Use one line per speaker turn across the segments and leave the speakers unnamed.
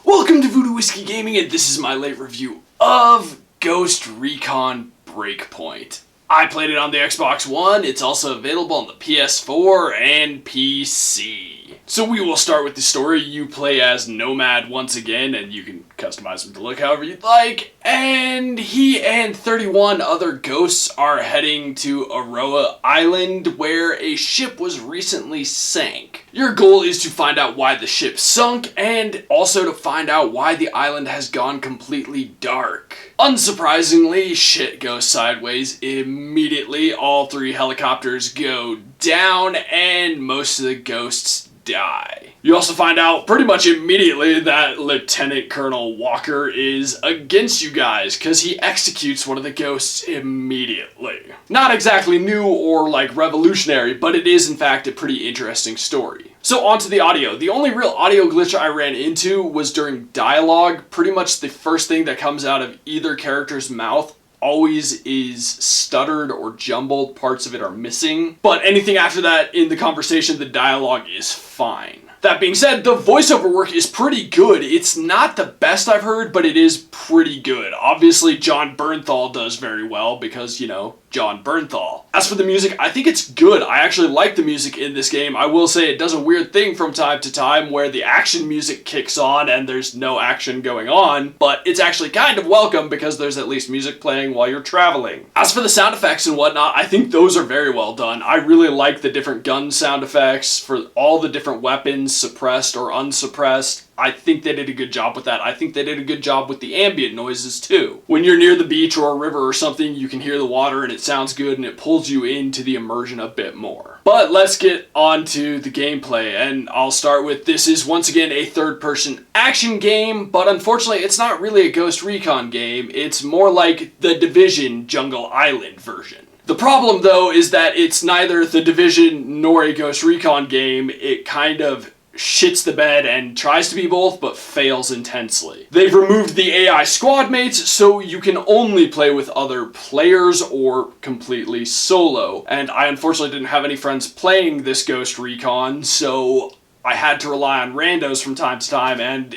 Welcome to Voodoo Whiskey Gaming, and this is my late review of Ghost Recon Breakpoint. I played it on the Xbox One. It's also available on the PS4 and PC. So we will start with the story. You play as Nomad once again, and you can customize him to look however you'd like. And he and 31 other ghosts are heading to Aroa Island, where a ship was recently sank. Your goal is to find out why the ship sunk, and also to find out why the island has gone completely dark. Unsurprisingly, shit goes sideways immediately. All 3 helicopters go down, and most of the ghosts die. You also find out pretty much immediately that Lieutenant Colonel Walker is against you guys, because he executes one of the ghosts immediately. Not exactly new or revolutionary, but it is in fact a pretty interesting story. So onto the audio. The only real audio glitch I ran into was during dialogue. Pretty much the first thing that comes out of either character's mouth always is stuttered or jumbled. Parts of it are missing. But anything after that in the conversation, the dialogue is fine. That being said, the voiceover work is pretty good. It's not the best I've heard, but it is pretty good. Obviously, John Bernthal does very well because, you know, John Bernthal. As for the music, I think it's good. I actually like the music in this game. I will say it does a weird thing from time to time where the action music kicks on and there's no action going on, but it's actually kind of welcome because there's at least music playing while you're traveling. As for the sound effects and whatnot, I think those are very well done. I really like the different gun sound effects for all the different weapons, suppressed or unsuppressed. I think they did a good job with that. I think they did a good job with the ambient noises too. When you're near the beach or a river or something, you can hear the water and it sounds good and it pulls you into the immersion a bit more. But let's get on to the gameplay, and I'll start with this is once again a third-person action game, but unfortunately it's not really a Ghost Recon game. It's more like the Division Jungle Island version. The problem though is that it's neither the Division nor a Ghost Recon game. It kind of shits the bed and tries to be both, but fails intensely. They've removed the AI squad mates, so you can only play with other players or completely solo. And I unfortunately didn't have any friends playing this Ghost Recon, so I had to rely on randos from time to time, and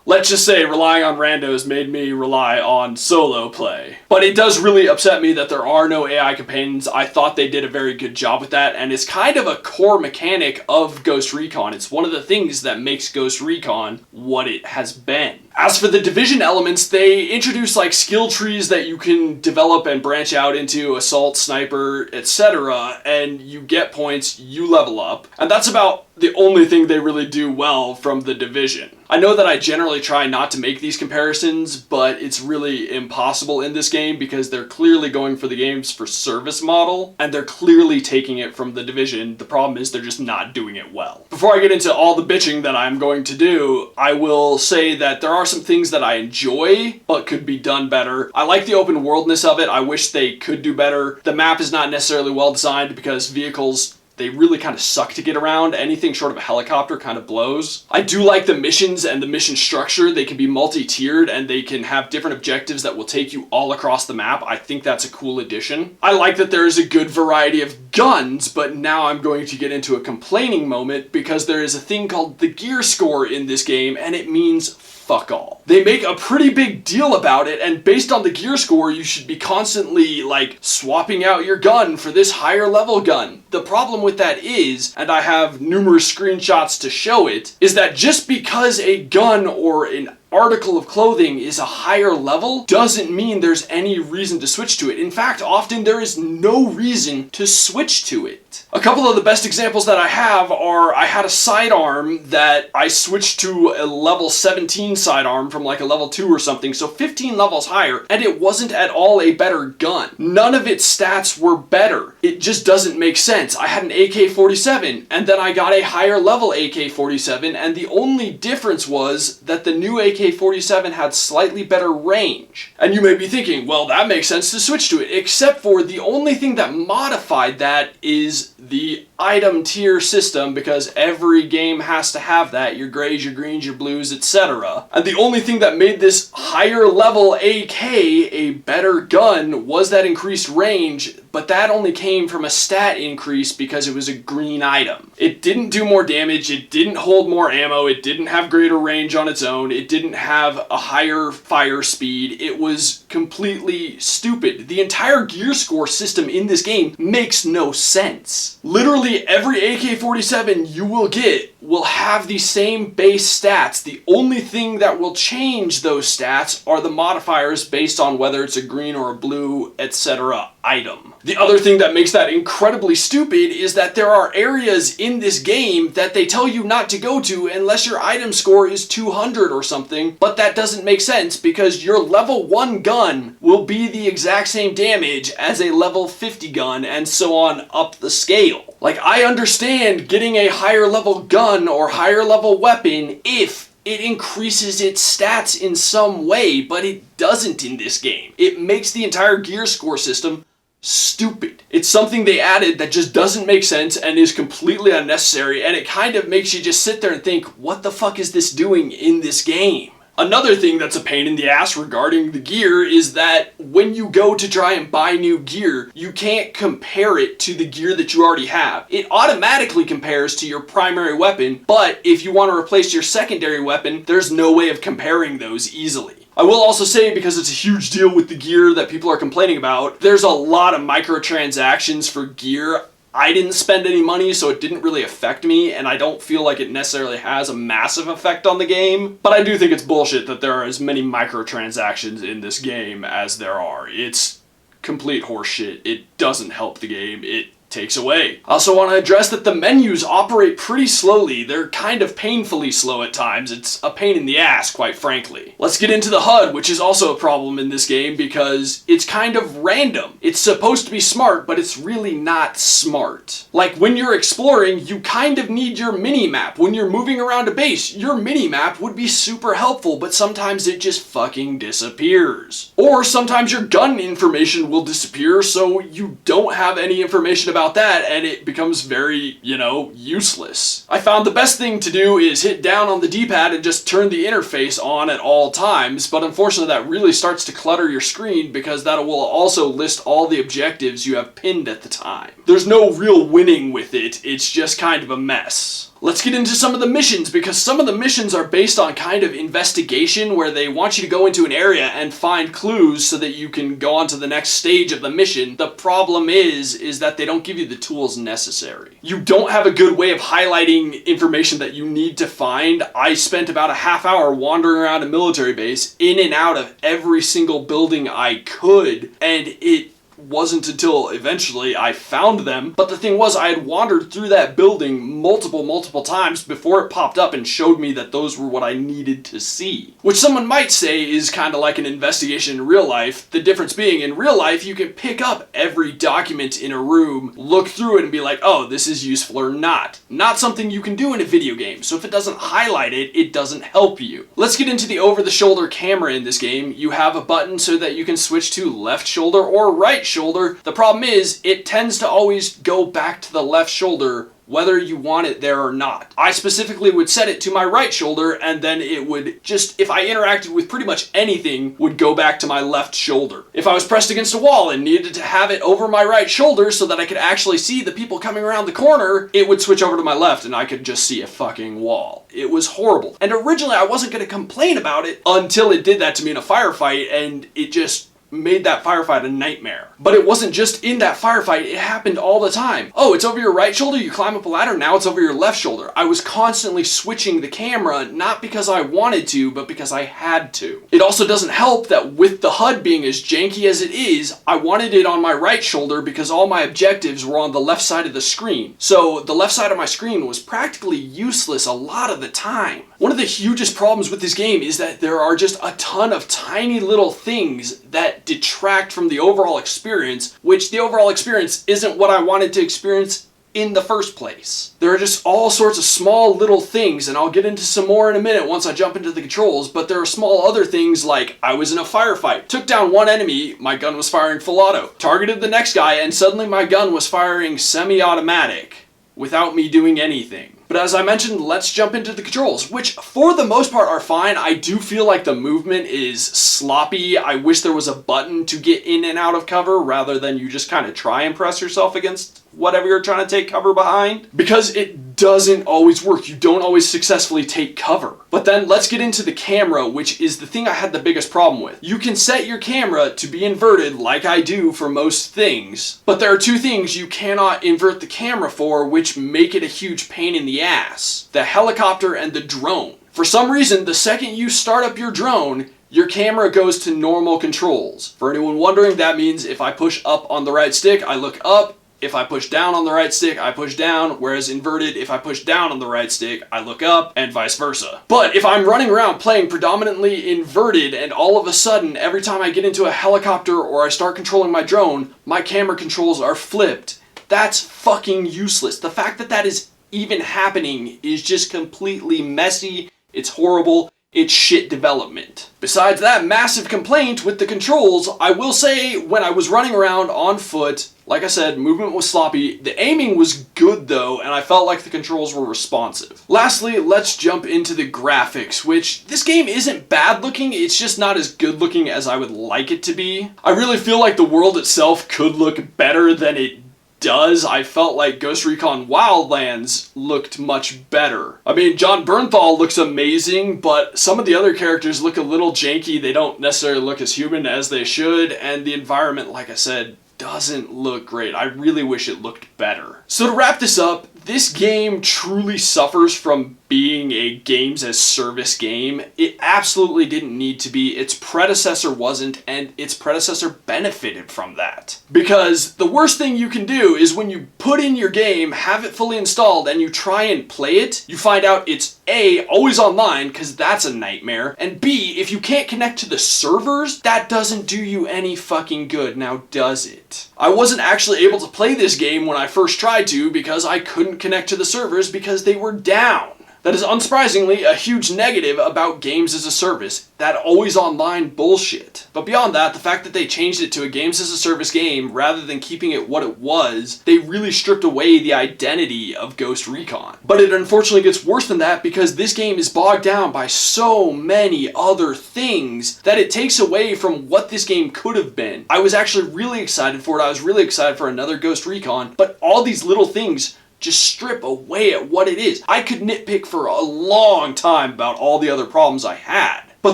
let's just say relying on randos made me rely on solo play. But it does really upset me that there are no AI companions. I thought they did a very good job with that, and it's kind of a core mechanic of Ghost Recon. It's one of the things that makes Ghost Recon what it has been. As for the Division elements, they introduce skill trees that you can develop and branch out into, assault, sniper, etc., and you get points, you level up, and that's about the only thing they really do well from the Division. I know that I generally try not to make these comparisons, but it's really impossible in this game because they're clearly going for the games for service model, and they're clearly taking it from the Division. The problem is they're just not doing it well. Before I get into all the bitching that I'm going to do, I will say that there are some things that I enjoy, but could be done better. I like the open worldness of it. I wish they could do better. The map is not necessarily well designed because vehicles, they really kind of suck to get around. Anything short of a helicopter kind of blows. I do like the missions and the mission structure. They can be multi-tiered and they can have different objectives that will take you all across the map. I think that's a cool addition. I like that there is a good variety of guns, but now I'm going to get into a complaining moment because there is a thing called the gear score in this game, and it means fuck all. They make a pretty big deal about it, and based on the gear score, you should be constantly swapping out your gun for this higher level gun. The problem with that is, and I have numerous screenshots to show it, is that just because a gun or an article of clothing is a higher level doesn't mean there's any reason to switch to it. In fact, often there is no reason to switch to it. A couple of the best examples that I have are, I had a sidearm that I switched to a level 17 sidearm from a level 2 or something, so 15 levels higher, and it wasn't at all a better gun. None of its stats were better. It just doesn't make sense. I had an AK-47, and then I got a higher level AK-47, and the only difference was that the new AK-47 had slightly better range. And you may be thinking, well, that makes sense to switch to it, except for the only thing that modified that is the item tier system, because every game has to have that, your grays, your greens, your blues, etc. And the only thing that made this higher level AK a better gun was that increased range, but that only came from a stat increase because it was a green item. It didn't do more damage, it didn't hold more ammo, it didn't have greater range on its own, it didn't have a higher fire speed, it was completely stupid. The entire gear score system in this game makes no sense. Literally every AK-47 you will get will have the same base stats. The only thing that will change those stats are the modifiers based on whether it's a green or a blue, etc. item. The other thing that makes that incredibly stupid is that there are areas in this game that they tell you not to go to unless your item score is 200 or something, but that doesn't make sense because your level 1 gun will be the exact same damage as a level 50 gun and so on up the scale. Like, I understand getting a higher level gun or higher level weapon if it increases its stats in some way, but it doesn't in this game. It makes the entire gear score system stupid. It's something they added that just doesn't make sense and is completely unnecessary, and it kind of makes you just sit there and think, what the fuck is this doing in this game? Another thing that's a pain in the ass regarding the gear is that when you go to try and buy new gear, you can't compare it to the gear that you already have. It automatically compares to your primary weapon, but if you want to replace your secondary weapon, there's no way of comparing those easily. I will also say, because it's a huge deal with the gear that people are complaining about, there's a lot of microtransactions for gear. I didn't spend any money, so it didn't really affect me, and I don't feel like it necessarily has a massive effect on the game. But I do think it's bullshit that there are as many microtransactions in this game as there are. It's complete horseshit. It doesn't help the game. It takes away. I also want to address that the menus operate pretty slowly. They're kind of painfully slow at times. It's a pain in the ass, quite frankly. Let's get into the HUD, which is also a problem in this game because it's kind of random. It's supposed to be smart, but it's really not smart. Like, when you're exploring, you kind of need your mini-map. When you're moving around a base, your mini-map would be super helpful, but sometimes it just fucking disappears. Or sometimes your gun information will disappear, so you don't have any information about that, and it becomes very, useless. I found the best thing to do is hit down on the D-pad and just turn the interface on at all times, but unfortunately that really starts to clutter your screen because that will also list all the objectives you have pinned at the time. There's no real winning with it, it's just kind of a mess. Let's get into some of the missions, because some of the missions are based on kind of investigation where they want you to go into an area and find clues so that you can go on to the next stage of the mission. The problem is that they don't give you the tools necessary. You don't have a good way of highlighting information that you need to find. I spent about a half hour wandering around a military base, in and out of every single building I could, and it wasn't until eventually I found them. But the thing was, I had wandered through that building multiple times before it popped up and showed me that those were what I needed to see. Which someone might say is kind of like an investigation in real life. The difference being, in real life, you can pick up every document in a room, look through it, and be like, oh, this is useful or not. Not something you can do in a video game, so if it doesn't highlight it, it doesn't help you. Let's get into the over-the-shoulder camera in this game. You have a button so that you can switch to left shoulder or right shoulder. The problem is, it tends to always go back to the left shoulder whether you want it there or not. I specifically would set it to my right shoulder, and then it would just, if I interacted with pretty much anything, would go back to my left shoulder. If I was pressed against a wall and needed to have it over my right shoulder so that I could actually see the people coming around the corner, it would switch over to my left and I could just see a fucking wall. It was horrible. And originally I wasn't going to complain about it until it did that to me in a firefight, and it just made that firefight a nightmare. But it wasn't just in that firefight, it happened all the time. Oh, it's over your right shoulder, you climb up a ladder, now it's over your left shoulder. I was constantly switching the camera, not because I wanted to, but because I had to. It also doesn't help that with the HUD being as janky as it is, I wanted it on my right shoulder because all my objectives were on the left side of the screen. So the left side of my screen was practically useless a lot of the time. One of the hugest problems with this game is that there are just a ton of tiny little things that detract from the overall experience, which the overall experience isn't what I wanted to experience in the first place. There are just all sorts of small little things, and I'll get into some more in a minute once I jump into the controls, but there are small other things like I was in a firefight, took down one enemy, my gun was firing full auto, targeted the next guy, and suddenly my gun was firing semi-automatic without me doing anything. But as I mentioned, let's jump into the controls, which for the most part are fine. I do feel like the movement is sloppy. I wish there was a button to get in and out of cover rather than you just kind of try and press yourself against whatever you're trying to take cover behind, because it doesn't always work. You don't always successfully take cover. But then let's get into the camera, which is the thing I had the biggest problem with. You can set your camera to be inverted like I do for most things, but there are two things you cannot invert the camera for, which make it a huge pain in the ass: the helicopter and the drone. For some reason, the second you start up your drone, your camera goes to normal controls. For anyone wondering, that means if I push up on the right stick, I look up. If I push down on the right stick, I push down, whereas inverted, if I push down on the right stick, I look up, and vice versa. But if I'm running around playing predominantly inverted, and all of a sudden, every time I get into a helicopter or I start controlling my drone, my camera controls are flipped, that's fucking useless. The fact that that is even happening is just completely messy, it's horrible, it's shit development. Besides that massive complaint with the controls, I will say when I was running around on foot, like I said, movement was sloppy. The aiming was good though, and I felt like the controls were responsive. Lastly, let's jump into the graphics, which this game isn't bad looking, it's just not as good looking as I would like it to be. I really feel like the world itself could look better than it does. I felt like Ghost Recon Wildlands looked much better. I mean, John Bernthal looks amazing, but some of the other characters look a little janky. They don't necessarily look as human as they should, and the environment, like I said, doesn't look great. I really wish it looked better. So to wrap this up, this game truly suffers from being a games as service game. It absolutely didn't need to be. Its predecessor wasn't, and its predecessor benefited from that. Because the worst thing you can do is when you put in your game, have it fully installed, and you try and play it, you find out it's A, always online, because that's a nightmare, and B, if you can't connect to the servers, that doesn't do you any fucking good, now does it? I wasn't actually able to play this game when I first tried to because I couldn't connect to the servers because they were down. That is unsurprisingly a huge negative about games as a service, that always online bullshit. But beyond that, the fact that they changed it to a games as a service game rather than keeping it what it was, they really stripped away the identity of Ghost Recon. But it unfortunately gets worse than that because this game is bogged down by so many other things that it takes away from what this game could have been. I was actually really excited for it. I was really excited for another Ghost Recon, but all these little things just strip away at what it is. I could nitpick for a long time about all the other problems I had, but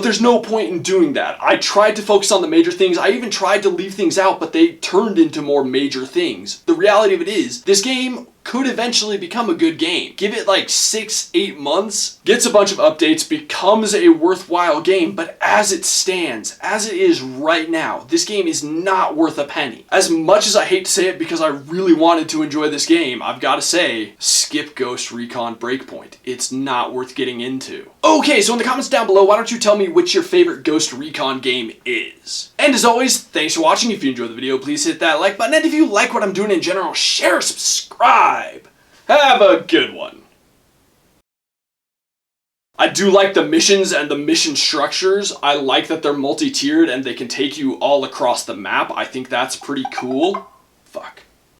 there's no point in doing that. I tried to focus on the major things. I even tried to leave things out, but they turned into more major things. The reality of it is, this game could eventually become a good game. Give it like 6-8 months, gets a bunch of updates, becomes a worthwhile game, but as it stands, as it is right now, this game is not worth a penny. As much as I hate to say it because I really wanted to enjoy this game, I've got to say, skip Ghost Recon Breakpoint. It's not worth getting into. Okay, so in the comments down below, why don't you tell me which your favorite Ghost Recon game is? And as always, thanks for watching. If you enjoyed the video, please hit that like button, and if you like what I'm doing in general, share, subscribe. Have a good one. I do like the missions and the mission structures. I like that they're multi-tiered and they can take you all across the map. I think that's pretty cool. Fuck.